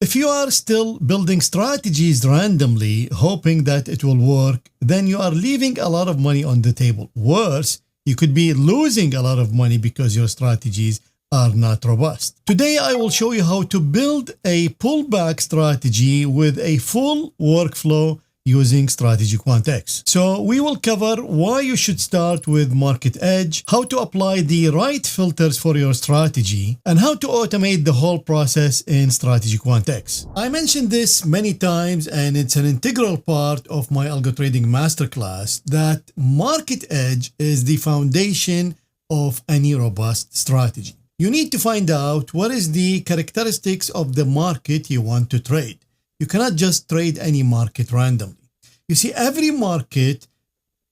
If you are still building strategies randomly, hoping that it will work, then you are leaving a lot of money on the table. Worse, you could be losing a lot of money because your strategies are not robust. Today, I will show you how to build a pullback strategy with a full workflow using StrategyQuant X. So we will cover why you should start with Market Edge, how to apply the right filters for your strategy, and how to automate the whole process in StrategyQuant X. I mentioned this many times, and it's an integral part of my Algo Trading Masterclass that Market Edge is the foundation of any robust strategy. You need to find out what is the characteristics of the market you want to trade. You cannot just trade any market randomly. You see, every market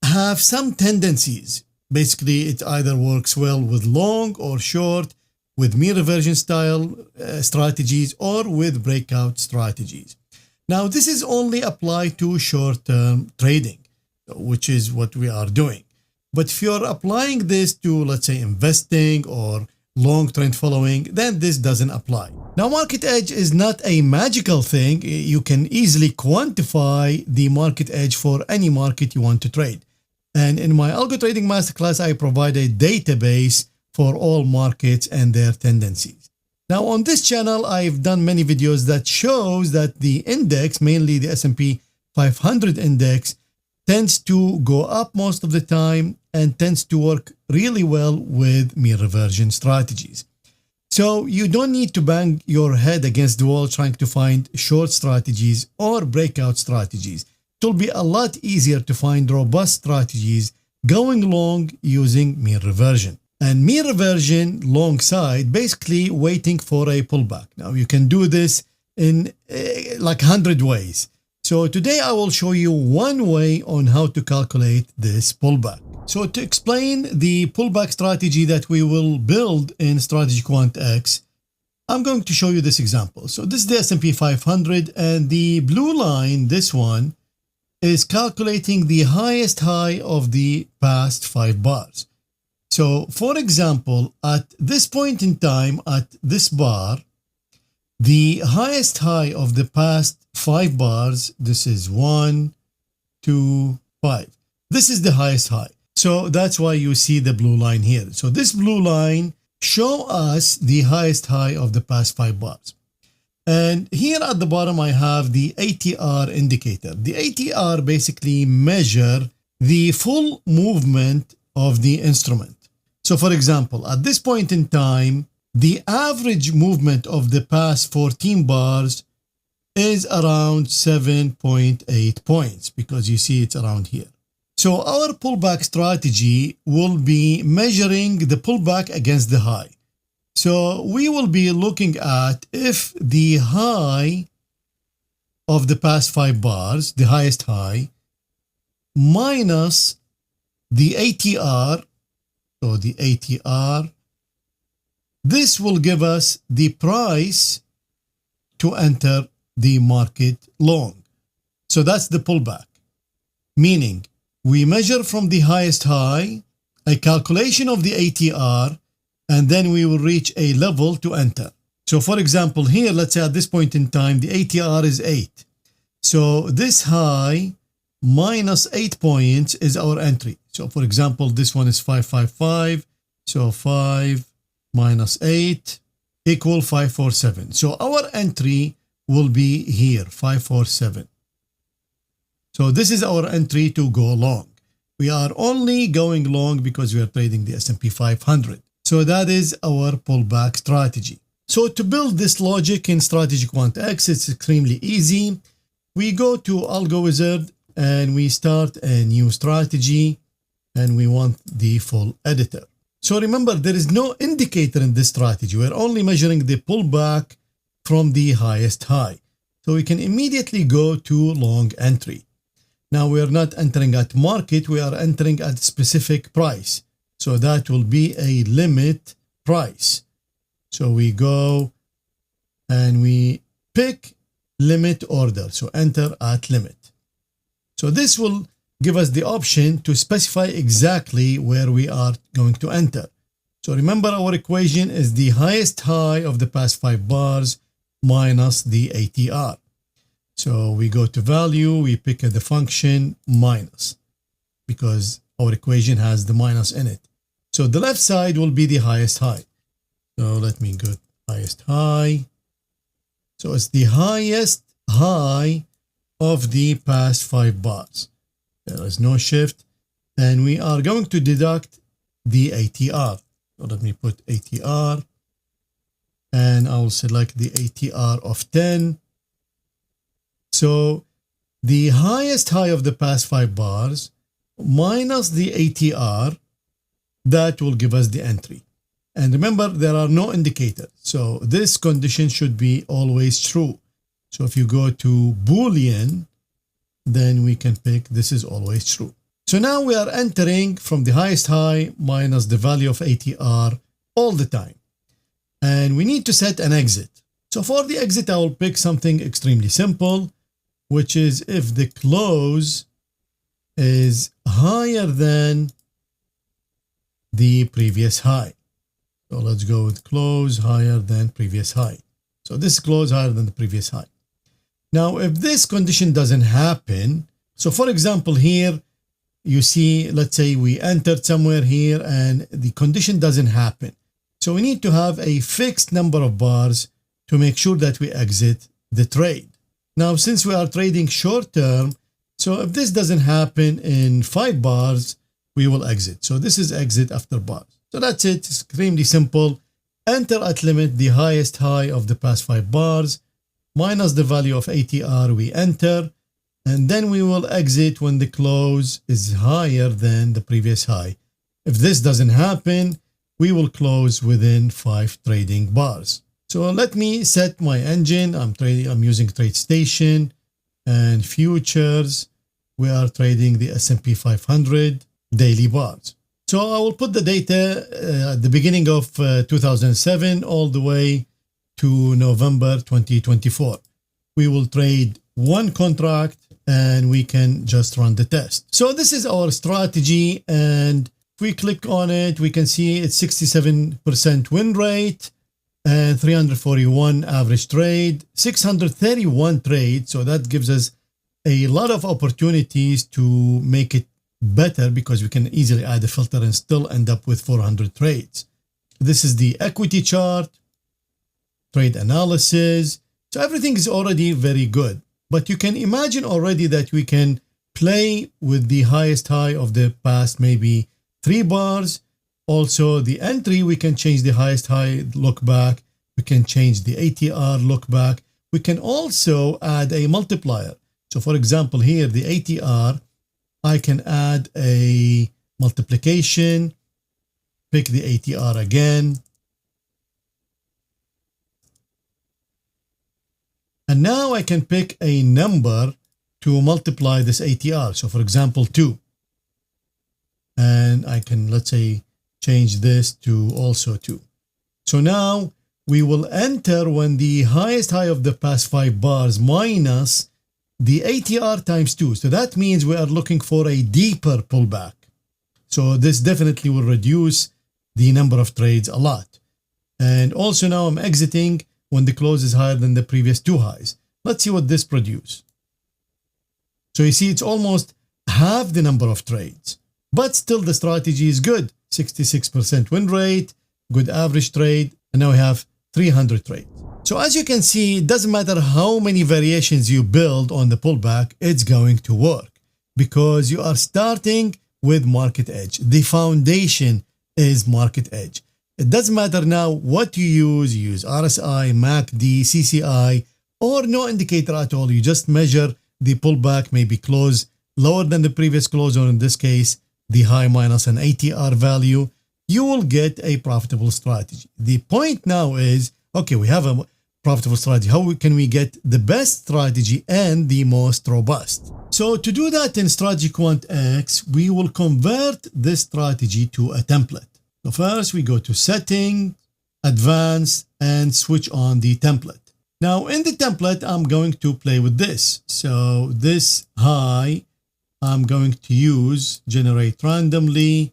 have some tendencies. Basically, it either works well with long or short, with mean reversion style strategies, or with breakout strategies. Now, this is only applied to short-term trading, which is what we are doing. But if you're applying this to, let's say, investing or long trend following, then this doesn't apply. Now, Market Edge is not a magical thing. You can easily quantify the market edge for any market you want to trade. And in my Algo Trading Masterclass, I provide a database for all markets and their tendencies. Now, on this channel, I've done many videos that shows that the index, mainly the S&P 500 index, tends to go up most of the time and tends to work really well with mean reversion strategies. So you don't need to bang your head against the wall trying to find short strategies or breakout strategies. It will be a lot easier to find robust strategies going long using mean reversion. And mean reversion long side, basically waiting for a pullback. Now you can do this in like 100 ways. So today I will show you one way on how to calculate this pullback. So to explain the pullback strategy that we will build in StrategyQuant X, I'm going to show you this example. So this is the S&P 500, and the blue line, this one, is calculating the highest high of the past 5 bars. So for example, at this point in time, at this bar, the highest high of the past 5 bars, this is 1, 2, 5. This is the highest high. So that's why you see the blue line here. So this blue line show us the highest high of the past 5 bars. And here at the bottom, I have the ATR indicator. The ATR basically measure the full movement of the instrument. So for example, at this point in time, the average movement of the past 14 bars is around 7.8 points, because you see it's around here. So our pullback strategy will be measuring the pullback against the high. So we will be looking at if the high of the past 5 bars, the highest high, minus the ATR, so the ATR, this will give us the price to enter the market long. So that's the pullback, meaning we measure from the highest high, a calculation of the ATR, and then we will reach a level to enter. So for example, here, let's say at this point in time, the ATR is 8. So this high minus 8 points is our entry. So for example, this one is 555. So 5 minus 8 equal 547. So our entry will be here, 547. So this is our entry to go long. We are only going long because we are trading the S&P 500. So that is our pullback strategy. So to build this logic in StrategyQuant X, it's extremely easy. We go to Algo Wizard and we start a new strategy, and we want the full editor. So remember, there is no indicator in this strategy. We're only measuring the pullback from the highest high. So we can immediately go to long entry. Now we are not entering at market, we are entering at specific price. So that will be a limit price. So we go and we pick limit order. So enter at limit. So this will give us the option to specify exactly where we are going to enter. So remember, our equation is the highest high of the past 5 bars minus the ATR. So we go to value, we pick the function minus because our equation has the minus in it. So the left side will be the highest high. So let me go highest high. So it's the highest high of the past 5 bars. There is no shift. And we are going to deduct the ATR. So let me put ATR. And I will select the ATR of 10. So the highest high of the past 5 bars minus the ATR, that will give us the entry. And remember, there are no indicators. So this condition should be always true. So if you go to Boolean, then we can pick this is always true. So now we are entering from the highest high minus the value of ATR all the time. And we need to set an exit. So for the exit, I will pick something extremely simple, which is if the close is higher than the previous high. So let's go with close higher than previous high. So this close higher than the previous high. Now, if this condition doesn't happen, so for example, here you see, let's say we entered somewhere here and the condition doesn't happen. So we need to have a fixed number of bars to make sure that we exit the trade. Now, since we are trading short term, so if this doesn't happen in 5 bars, we will exit. So this is exit after bars. So that's it. It's extremely simple. Enter at limit the highest high of the past 5 bars minus the value of ATR we enter, and then we will exit when the close is higher than the previous high. If this doesn't happen, we will close within 5 trading bars. So let me set my engine. I'm using TradeStation and futures. We are trading the S&P 500 daily bars. So I will put the data at the beginning of 2007 all the way to November 2024. We will trade 1 contract and we can just run the test. So this is our strategy, and if we click on it, we can see it's 67% win rate and 341 average trade, 631 trades. So that gives us a lot of opportunities to make it better because we can easily add a filter and still end up with 400 trades. This is the equity chart, trade analysis. So everything is already very good, but you can imagine already that we can play with the highest high of the past maybe 3 bars. Also the entry, we can change the highest high look back. We can change the ATR look back. We can also add a multiplier. So for example, here the ATR, I can add a multiplication, pick the ATR again. And now I can pick a number to multiply this ATR. So for example, 2. And I can, let's say, change this to also 2. So now we will enter when the highest high of the past 5 bars minus the ATR times 2. So that means we are looking for a deeper pullback. So this definitely will reduce the number of trades a lot. And also now I'm exiting when the close is higher than the previous 2 highs. Let's see what this produces. So you see it's almost half the number of trades, but still the strategy is good. 66% win rate, good average trade, and now we have 300 trades. So as you can see, it doesn't matter how many variations you build on the pullback, it's going to work because you are starting with market edge. The foundation is market edge. It doesn't matter now what you use RSI, MACD, CCI, or no indicator at all. You just measure the pullback, maybe close lower than the previous close, or in this case, the high minus an ATR value. You will get a profitable strategy. The point now is, okay, we have a profitable strategy. How can we get the best strategy and the most robust? So to do that in StrategyQuant X, we will convert this strategy to a template. So first we go to Settings, Advanced, and switch on the template. Now in the template, I'm going to play with this. So this high, I'm going to use generate randomly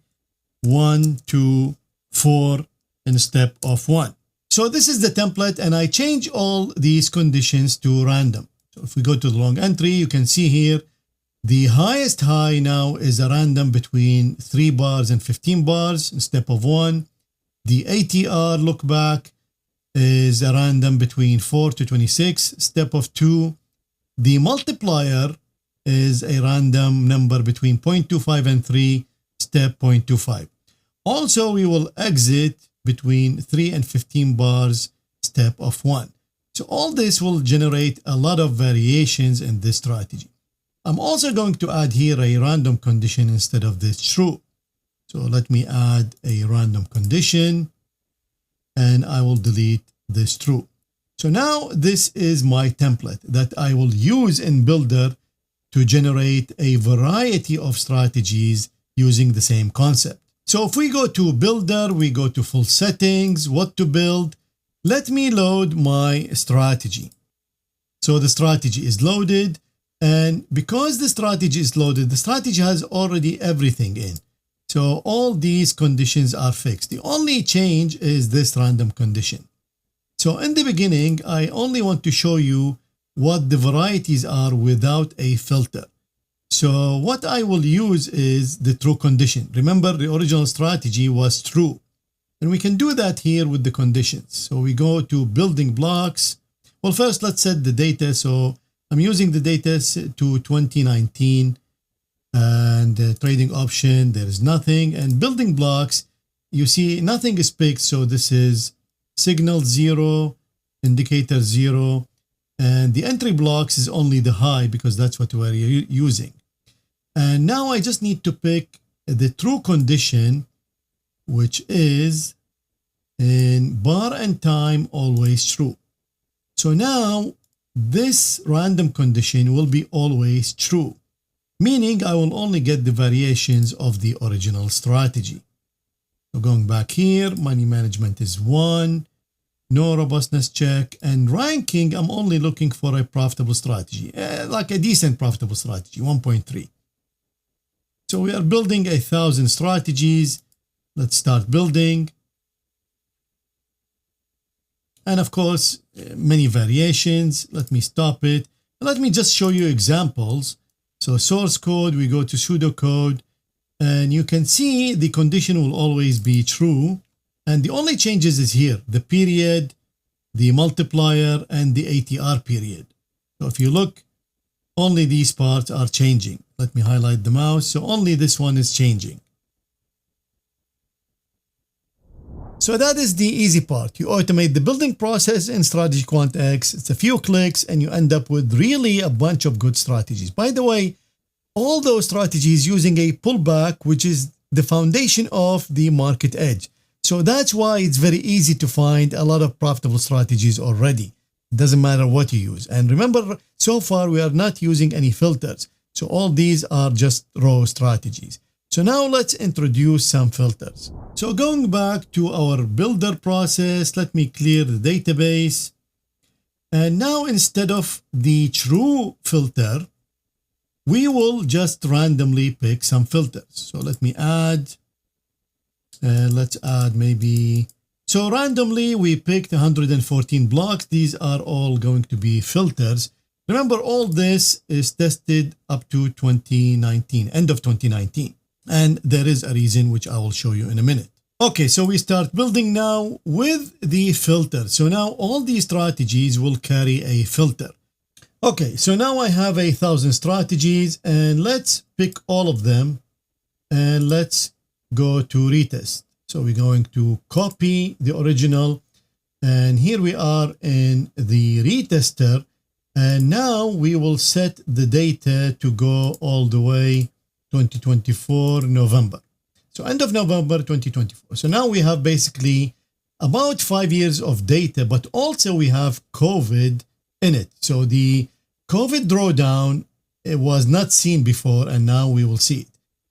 1, 2, 4 in step of 1. So this is the template, and I change all these conditions to random. So if we go to the long entry, you can see here, the highest high now is a random between 3 bars and 15 bars in step of 1. The ATR look back is a random between 4 to 26, step of 2. The multiplier is a random number between 0.25 and 3, step 0.25. Also, we will exit between 3 and 15 bars, step of 1. So all this will generate a lot of variations in this strategy. I'm also going to add here a random condition instead of this true. So let me add a random condition, and I will delete this true. So now this is my template that I will use in Builder to generate a variety of strategies using the same concept. So if we go to Builder, we go to Full Settings, What to Build. Let me load my strategy. So the strategy is loaded, and because the strategy is loaded, the strategy has already everything in. So all these conditions are fixed. The only change is this random condition. So in the beginning, I only want to show you what the varieties are without a filter. So what I will use is the true condition. Remember, the original strategy was true. And we can do that here with the conditions. So we go to building blocks. Well, first, let's set the data. So I'm using the data to 2019, and the trading option, there is nothing. And building blocks, you see nothing is picked. So this is signal 0, indicator 0. And the entry blocks is only the high because that's what we're using. And now I just need to pick the true condition, which is in bar and time always true. So now this random condition will be always true, meaning I will only get the variations of the original strategy. So going back here, money management is 1, no robustness check, and ranking, I'm only looking for a profitable strategy, like a decent profitable strategy, 1.3. So we are building 1,000 strategies. Let's start building. And of course, many variations. Let me stop it. Let me just show you examples. So source code, we go to pseudocode, and you can see the condition will always be true. And the only changes is here, the period, the multiplier, and the ATR period. So if you look, only these parts are changing. Let me highlight the mouse. So only this one is changing. So that is the easy part. You automate the building process in StrategyQuant X. It's a few clicks and you end up with really a bunch of good strategies. By the way, all those strategies using a pullback, which is the foundation of the market edge. So that's why it's very easy to find a lot of profitable strategies already. It doesn't matter what you use. And remember, so far we are not using any filters. So all these are just raw strategies. So now let's introduce some filters. So going back to our builder process, let me clear the database. And now instead of the true filter, we will just randomly pick some filters. So let me add, let's add maybe, so randomly we picked 114 blocks. These are all going to be filters. Remember, all this is tested up to 2019, end of 2019. And there is a reason which I will show you in a minute. Okay, so we start building now with the filter. So now all these strategies will carry a filter. Okay, so now I have 1,000 strategies, and let's pick all of them and let's go to retest. So we're going to copy the original, and here we are in the retester, and now we will set the data to go all the way 2024 November. So end of November 2024. So now we have basically about 5 years of data, but also we have COVID in it. So the COVID drawdown, it was not seen before, and now we will see it.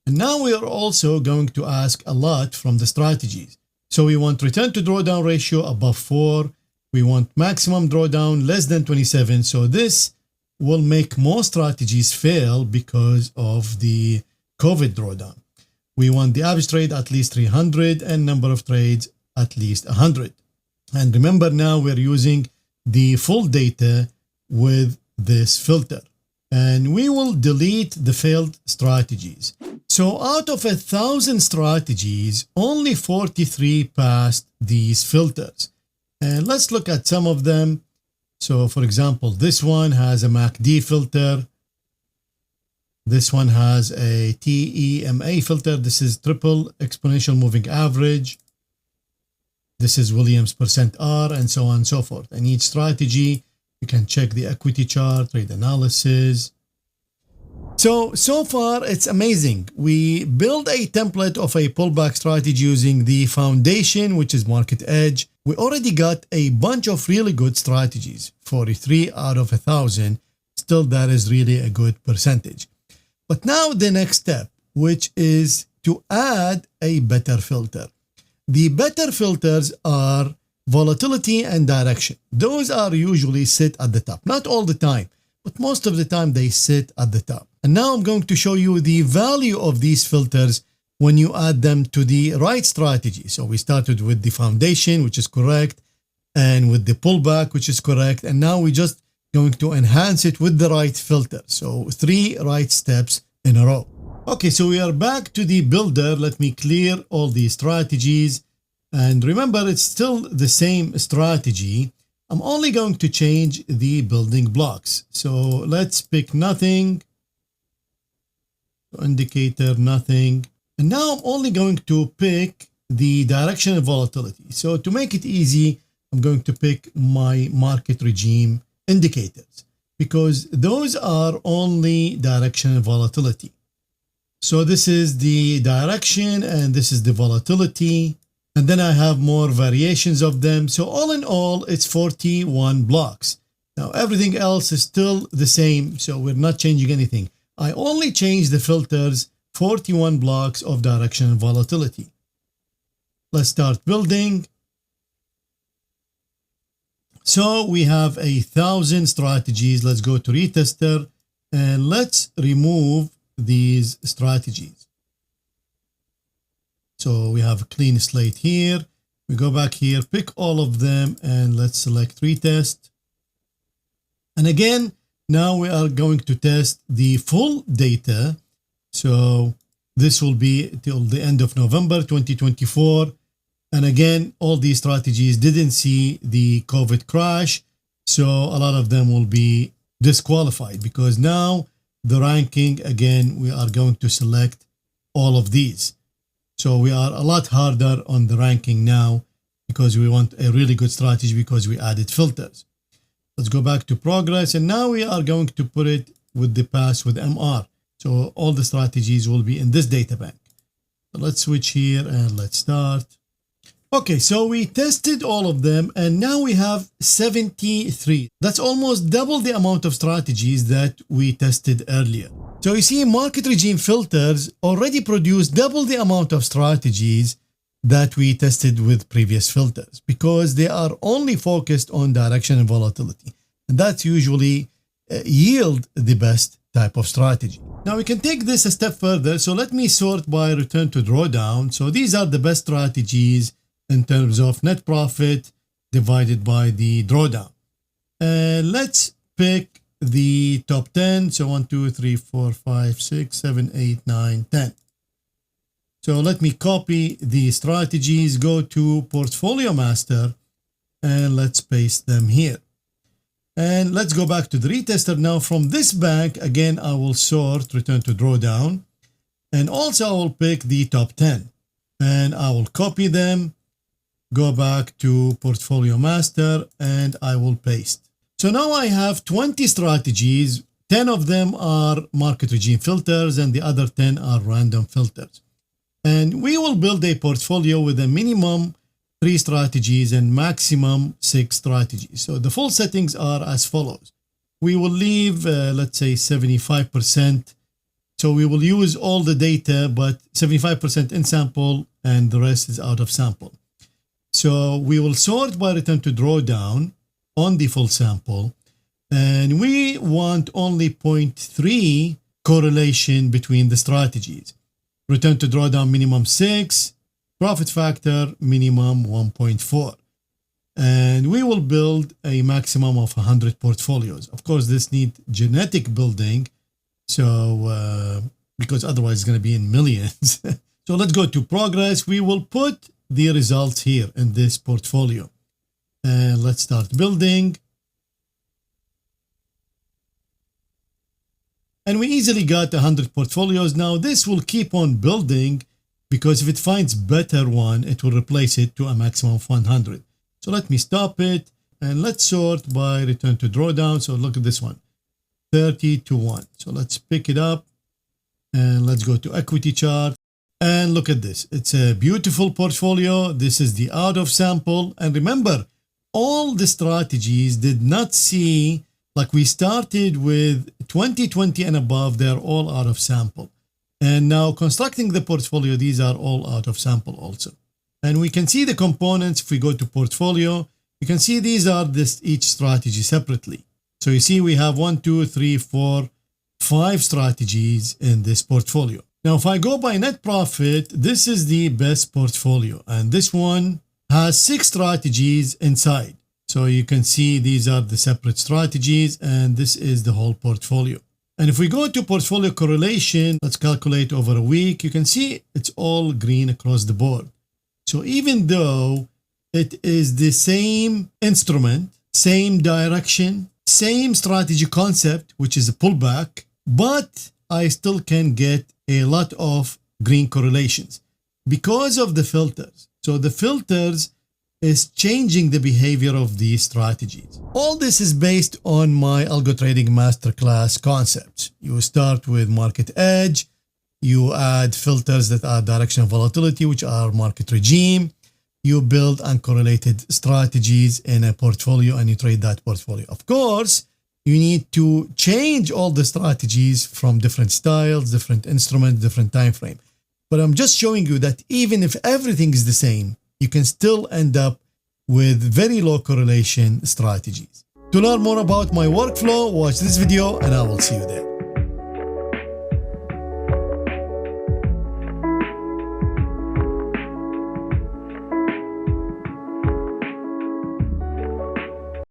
And now we are also going to ask a lot from the strategies. So we want return to drawdown ratio above 4. We want maximum drawdown less than 27. So this will make more strategies fail because of the COVID drawdown. We want the average trade at least 300 and number of trades at least 100. And remember, now we're using the full data with this filter. And we will delete the failed strategies. So out of 1,000 strategies, only 43 passed these filters. And let's look at some of them. So for example, this one has a MACD filter. This one has a TEMA filter. This is triple exponential moving average. This is Williams percent R, and so on and so forth. And each strategy, you can check the equity chart, trade analysis. So far, it's amazing. We build a template of a pullback strategy using the foundation, which is Market Edge. We already got a bunch of really good strategies, 43 out of 1,000. Still, that is really a good percentage. But now the next step, which is to add a better filter. The better filters are volatility and direction. Those are usually sit at the top. Not all the time, but most of the time they sit at the top. And now I'm going to show you the value of these filters when you add them to the right strategy. So we started with the foundation, which is correct, and with the pullback, which is correct. And now we're just going to enhance it with the right filter. So 3 right steps in a row. Okay, so we are back to the builder. Let me clear all the strategies. And remember, it's still the same strategy. I'm only going to change the building blocks. So let's pick nothing. Indicator, nothing. And now I'm only going to pick the direction and volatility. So to make it easy, I'm going to pick my market regime indicators because those are only direction and volatility. So this is the direction and this is the volatility. And then I have more variations of them. So all in all, it's 41 blocks. Now everything else is still the same. So we're not changing anything. I only changed the filters, 41 blocks of direction and volatility. Let's start building. So we have 1,000 strategies. Let's go to retester and let's remove these strategies. So we have a clean slate here. We go back here, pick all of them, and let's select retest. And again, now we are going to test the full data. So this will be till the end of November 2024. And again, all these strategies didn't see the COVID crash. So a lot of them will be disqualified because now the ranking, again, we are going to select all of these. So we are a lot harder on the ranking now because we want a really good strategy because we added filters. Let's go back to progress. And now we are going to put it with the pass with MR. So all the strategies will be in this data bank. So let's switch here and let's start. Okay, so we tested all of them and now we have 73. That's almost double the amount of strategies that we tested earlier. So you see, market regime filters already produce double the amount of strategies that we tested with previous filters because they are only focused on direction and volatility. And that's usually yield the best type of strategy. Now we can take this a step further. So let me sort by return to drawdown. So these are the best strategies in terms of net profit divided by the drawdown. And let's pick the top 10. So 1, 2, 3, 4, 5, 6, 7, 8, 9, 10. So let me copy the strategies, go to Portfolio Master, and let's paste them here. And let's go back to the retester. Now from this bank, again, I will sort, return to drawdown. And also I will pick the top 10. And I will copy them, go back to Portfolio Master, and I will paste. So now I have 20 strategies. 10 of them are market regime filters and the other 10 are random filters. And we will build a portfolio with a minimum 3 strategies and maximum 6 strategies. So the full settings are as follows. We will leave, let's say 75%. So we will use all the data, but 75% in sample and the rest is out of sample. So we will sort by return to drawdown on the full sample. And we want only 0.3 correlation between the strategies. Return to drawdown minimum 6, profit factor minimum 1.4. and we will build a maximum of 100 portfolios. Of course, this needs genetic building, so because otherwise it's going to be in millions. So let's go to progress. We will put the results here in this portfolio, and let's start building. And we easily got 100 portfolios. Now this will keep on building, because if it finds better one, it will replace it to a maximum of 100. So let me stop it, and let's sort by return to drawdown. So look at this one, 30 to 1. So let's pick it up, and let's go to equity chart, and look at this. It's a beautiful portfolio. This is the out of sample. And remember, all the strategies did not see, like we started with 2020 and above, they're all out of sample. And now constructing the portfolio, these are all out of sample also. And we can see the components. If we go to portfolio, you can see these are each strategy separately. So you see we have 1, 2, 3, 4, 5 strategies in this portfolio. Now, if I go by net profit, this is the best portfolio. And this one has 6 strategies inside. So you can see these are the separate strategies, and this is the whole portfolio. And if we go to portfolio correlation, let's calculate over a week. You can see it's all green across the board. So even though it is the same instrument, same direction, same strategy concept, which is a pullback, but I still can get a lot of green correlations because of the filters. So the filters is changing the behavior of these strategies. All this is based on my algo trading masterclass concepts. You start with market edge, you add filters that are direction of volatility, which are market regime. You build uncorrelated strategies in a portfolio, and you trade that portfolio. Of course, you need to change all the strategies from different styles, different instruments, different time frame. But I'm just showing you that even if everything is the same, you can still end up with very low correlation strategies. To learn more about my workflow, watch this video, and I will see you there.